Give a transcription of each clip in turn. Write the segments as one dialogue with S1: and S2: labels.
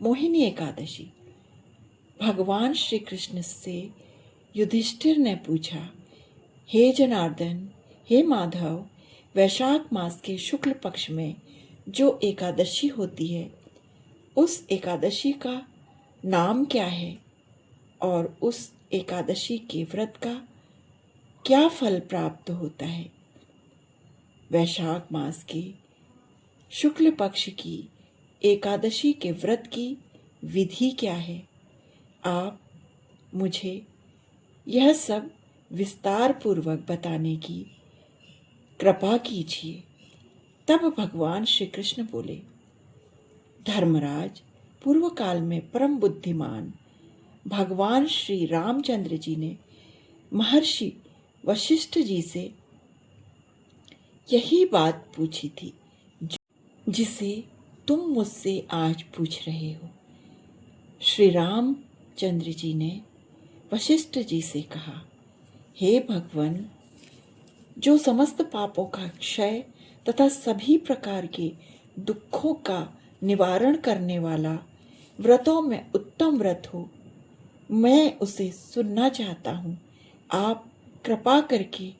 S1: मोहिनी एकादशी। भगवान श्री कृष्ण से युधिष्ठिर ने पूछा, हे जनार्दन, हे माधव, वैशाख मास के शुक्ल पक्ष में जो एकादशी होती है, उस एकादशी का नाम क्या है और उस एकादशी के व्रत का क्या फल प्राप्त होता है? वैशाख मास के शुक्ल पक्ष की एकादशी के व्रत की विधि क्या है? आप मुझे यह सब विस्तार पूर्वक बताने की कृपा कीजिए। तब भगवान श्री कृष्ण बोले, धर्मराज, पूर्व काल में परम बुद्धिमान भगवान श्री रामचंद्र जी ने महर्षि वशिष्ठ जी से यही बात पूछी थी जिसे तुम मुझसे आज पूछ रहे हो। श्री रामचंद्र जी ने वशिष्ठ जी से कहा, हे भगवान, जो समस्त पापों का क्षय तथा सभी प्रकार के दुखों का निवारण करने वाला व्रतों में उत्तम व्रत हो, मैं उसे सुनना चाहता हूँ। आप कृपा करके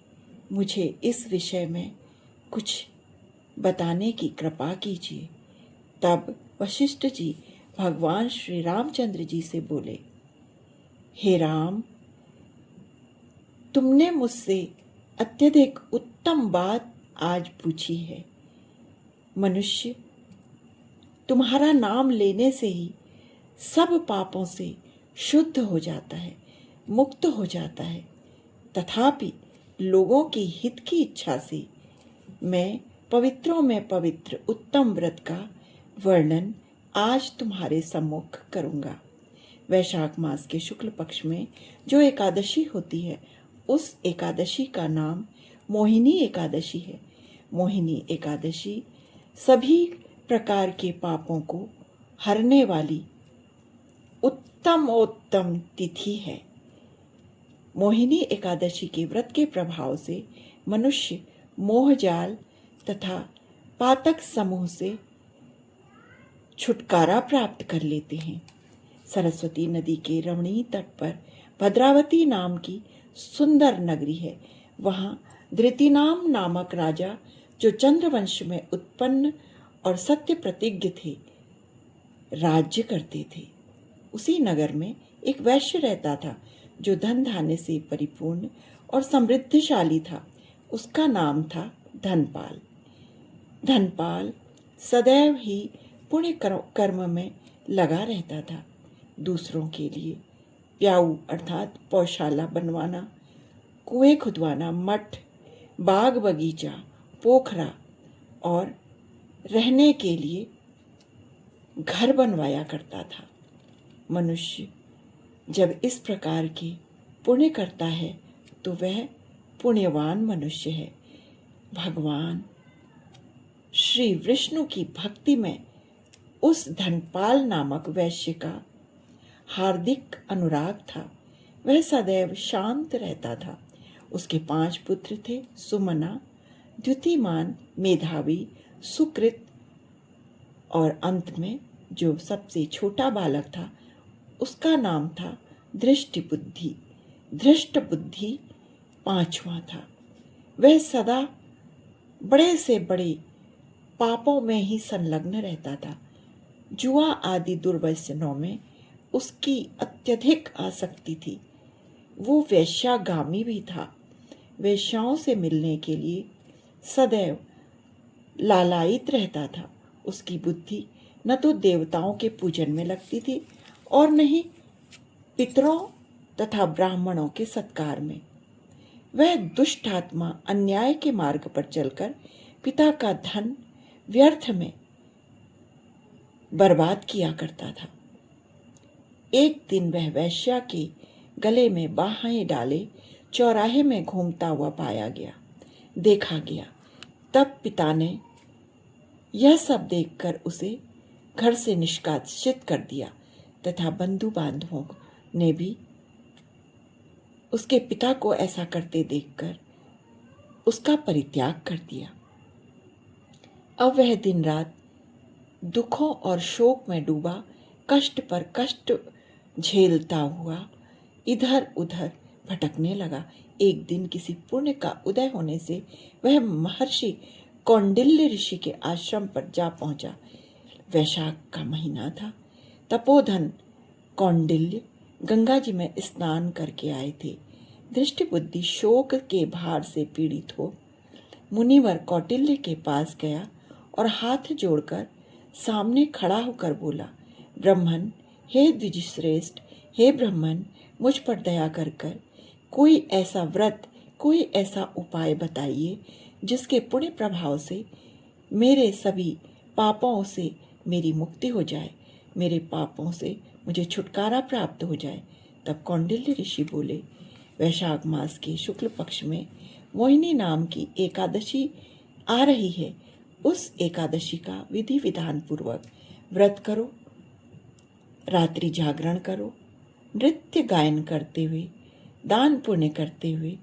S1: मुझे इस विषय में कुछ बताने की कृपा कीजिए। तब वशिष्ठ जी भगवान श्री रामचंद्र जी से बोले, हे राम, तुमने मुझसे अत्यधिक उत्तम बात आज पूछी है। मनुष्य तुम्हारा नाम लेने से ही सब पापों से शुद्ध हो जाता है, मुक्त हो जाता है। तथापि लोगों की हित की इच्छा से मैं पवित्रों में पवित्र उत्तम व्रत का वर्णन आज तुम्हारे सम्मुख करूँगा। वैशाख मास के शुक्ल पक्ष में जो एकादशी होती है, उस एकादशी का नाम मोहिनी एकादशी है। मोहिनी एकादशी सभी प्रकार के पापों को हरने वाली उत्तमोत्तम तिथि है। मोहिनी एकादशी के व्रत के प्रभाव से मनुष्य मोहजाल तथा पातक समूह से छुटकारा प्राप्त कर लेते हैं। सरस्वती नदी के रमणीय तट पर भद्रावती नाम की सुंदर नगरी है। वहाँ धृतिनाम नामक राजा, जो चंद्रवंश में उत्पन्न और सत्य प्रतिज्ञ थे, राज्य करते थे। उसी नगर में एक वैश्य रहता था, जो धन धान्य से परिपूर्ण और समृद्धशाली था। उसका नाम था धनपाल। धनपाल सदैव ही पुण्य कर्म में लगा रहता था। दूसरों के लिए प्याऊ अर्थात पौशाला बनवाना, कुएं खुदवाना, मठ, बाग बगीचा, पोखरा और रहने के लिए घर बनवाया करता था। मनुष्य जब इस प्रकार के पुण्य करता है तो वह पुण्यवान मनुष्य है। भगवान श्री विष्णु की भक्ति में उस धनपाल नामक वैश्य का हार्दिक अनुराग था। वह सदैव शांत रहता था। उसके 5 पुत्र थे, सुमना, द्युतिमान, मेधावी, सुकृत और अंत में जो सबसे छोटा बालक था, उसका नाम था दृष्टिबुद्धि। धृष्टबुद्धि 5वां था। वह सदा बड़े से बड़े पापों में ही संलग्न रहता था। जुआ आदि दुर्व्यसनों में उसकी अत्यधिक आसक्ति थी। वो वेश्यागामी भी था। वेश्याओं से मिलने के लिए सदैव लालायित रहता था। उसकी बुद्धि न तो देवताओं के पूजन में लगती थी और न ही पितरों तथा ब्राह्मणों के सत्कार में। वह दुष्ट आत्मा अन्याय के मार्ग पर चलकर पिता का धन व्यर्थ में बर्बाद किया करता था। एक दिन वह वैश्या के गले में बाहें डाले चौराहे में घूमता हुआ पाया गया, देखा गया। तब पिता ने यह सब देखकर उसे घर से निष्कासित कर दिया तथा बंधु बांधवों ने भी उसके पिता को ऐसा करते देखकर उसका परित्याग कर दिया। अब वह दिन रात दुखों और शोक में डूबा कष्ट पर कष्ट झेलता हुआ इधर उधर भटकने लगा। एक दिन किसी पुण्य का उदय होने से वह महर्षि कौंडिल्य ऋषि के आश्रम पर जा पहुंचा। वैशाख का महीना था। तपोधन कौंडिल्य गंगा जी में स्नान करके आए थे। दृष्टि बुद्धि शोक के भार से पीड़ित हो मुनिवर कौटिल्य के पास गया और हाथ जोड़कर सामने खड़ा होकर बोला, ब्रह्मन, हे द्विजश्रेष्ठ, हे ब्रह्मन, मुझ पर दया कर कोई ऐसा व्रत, कोई ऐसा उपाय बताइए जिसके पुण्य प्रभाव से मेरे सभी पापों से मेरी मुक्ति हो जाए, मेरे पापों से मुझे छुटकारा प्राप्त हो जाए। तब कौंडिल्य ऋषि बोले, वैशाख मास के शुक्ल पक्ष में मोहिनी नाम की एकादशी आ रही है। उस एकादशी का विधि विधान पूर्वक व्रत करो, रात्रि जागरण करो, नृत्य गायन करते हुए, दान पुण्य करते हुए,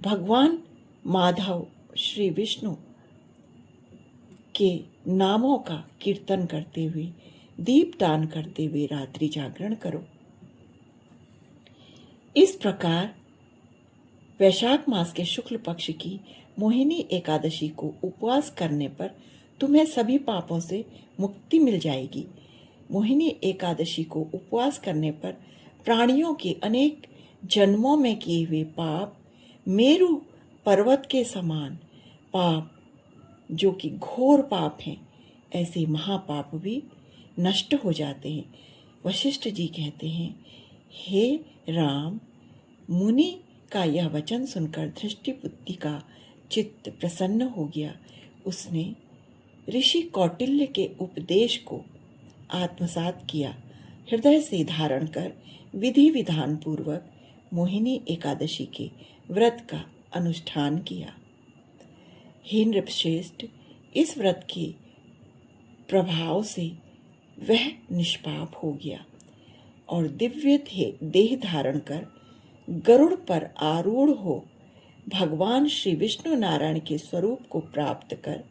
S1: भगवान माधव श्री विष्णु के नामों का कीर्तन करते हुए, दीप दान करते हुए रात्रि जागरण करो। इस प्रकार वैशाख मास के शुक्ल पक्ष की मोहिनी एकादशी को उपवास करने पर तुम्हें सभी पापों से मुक्ति मिल जाएगी। मोहिनी एकादशी को उपवास करने पर प्राणियों के अनेक जन्मों में किए हुए पाप, मेरु पर्वत के समान पाप, जो कि घोर पाप हैं, ऐसे महापाप भी नष्ट हो जाते हैं। वशिष्ठ जी कहते हैं, हे राम, मुनि का यह वचन सुनकर दृष्टि बुद्धि का चित्त प्रसन्न हो गया। उसने ऋषि कौटिल्य के उपदेश को आत्मसात किया, हृदय से धारण कर विधि विधान पूर्वक मोहिनी एकादशी के व्रत का अनुष्ठान किया। हे नृपश्रेष्ठ, इस व्रत के प्रभाव से वह निष्पाप हो गया और दिव्य देह धारण कर गरुड़ पर आरूढ़ हो भगवान श्री विष्णु नारायण के स्वरूप को प्राप्त कर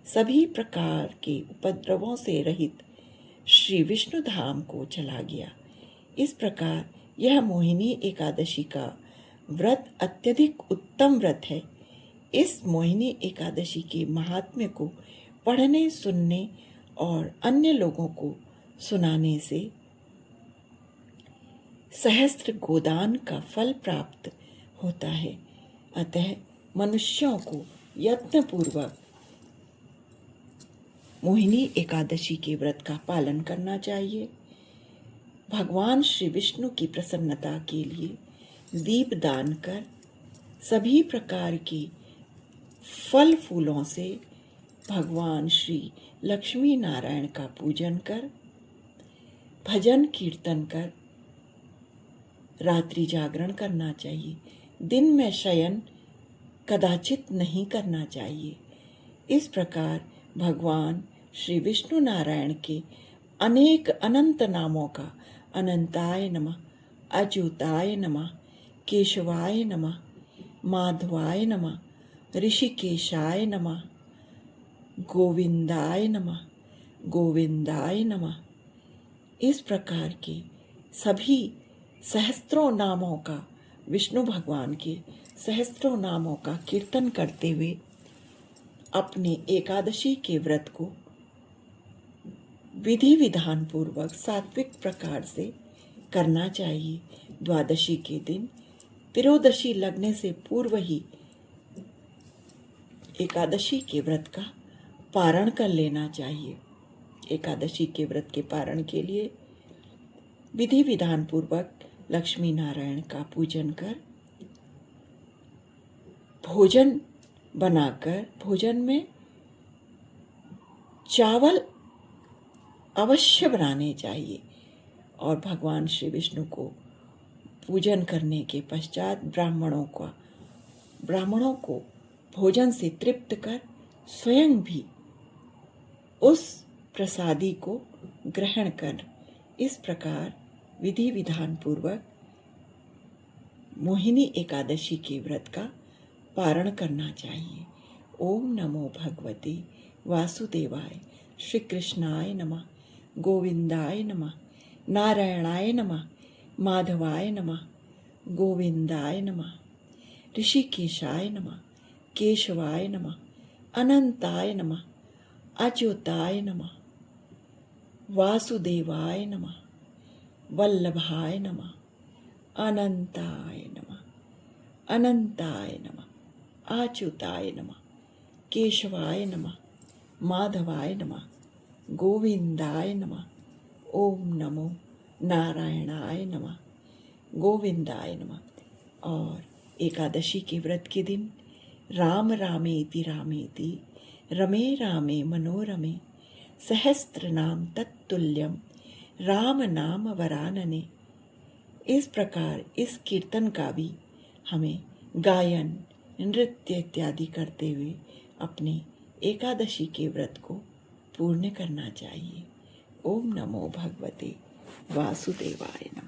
S1: सभी प्रकार के उपद्रवों से रहित श्री विष्णु धाम को चला गया। इस प्रकार यह मोहिनी एकादशी का व्रत अत्यधिक उत्तम व्रत है। इस मोहिनी एकादशी के महात्म्य को पढ़ने, सुनने और अन्य लोगों को सुनाने से सहस्त्र गोदान का फल प्राप्त होता है। अतः मनुष्यों को यत्नपूर्वक मोहिनी एकादशी के व्रत का पालन करना चाहिए। भगवान श्री विष्णु की प्रसन्नता के लिए दीप दान कर, सभी प्रकार के फल फूलों से भगवान श्री लक्ष्मी नारायण का पूजन कर, भजन कीर्तन कर रात्रि जागरण करना चाहिए। दिन में शयन कदाचित नहीं करना चाहिए। इस प्रकार भगवान श्री विष्णु नारायण के अनेक अनंत नामों का अनंताय नमः, अच्युताय नमः, केशवाय नमः, माधवाय नमः, ऋषिकेशाय नमः, गोविंदाय नमः, गोविंदाय नमः, इस प्रकार के सभी सहस्त्रों नामों का, विष्णु भगवान के सहस्त्रों नामों का कीर्तन करते हुए अपने एकादशी के व्रत को विधि विधान पूर्वक सात्विक प्रकार से करना चाहिए। द्वादशी के दिन त्रियोदशी लगने से पूर्व ही एकादशी के व्रत का पारण कर लेना चाहिए। एकादशी के व्रत के पारण के लिए विधि विधान पूर्वक लक्ष्मी नारायण का पूजन कर, भोजन बनाकर, भोजन में चावल अवश्य बनाने चाहिए और भगवान श्री विष्णु को पूजन करने के पश्चात ब्राह्मणों को भोजन से तृप्त कर स्वयं भी उस प्रसादी को ग्रहण कर, इस प्रकार विधि विधान पूर्वक मोहिनी एकादशी के व्रत का पारण करना चाहिए। ओम नमो भगवते वासुदेवाय, श्री कृष्णाय नमः। गोविंदाय नमः। नारायणाय नमः। माधवाय नमः। गोविंदाय नमः। ऋषिकेशाय नमः। केशवाय नमः। अनंताय नमः। अच्युताय नमः। वासुदेवाय नमः। वल्लभाय नमः। अनंताय नमः। अनंताय नमः। अच्युताय नमः। केशवाय नमः। माधवाय नमः। गोविंदाय नमः। ओम नमो नारायणाय नमः। गोविंदाय नमः। और एकादशी के व्रत के दिन राम रामेति रामेति रमे रामे मनोरमे सहस्त्र नाम तत्तुल्यम राम नाम वरानने, इस प्रकार इस कीर्तन का भी हमें गायन, नृत्य इत्यादि करते हुए अपने एकादशी के व्रत को पूर्ण करना चाहिए। ओम नमो भगवते वासुदेवाय नमः।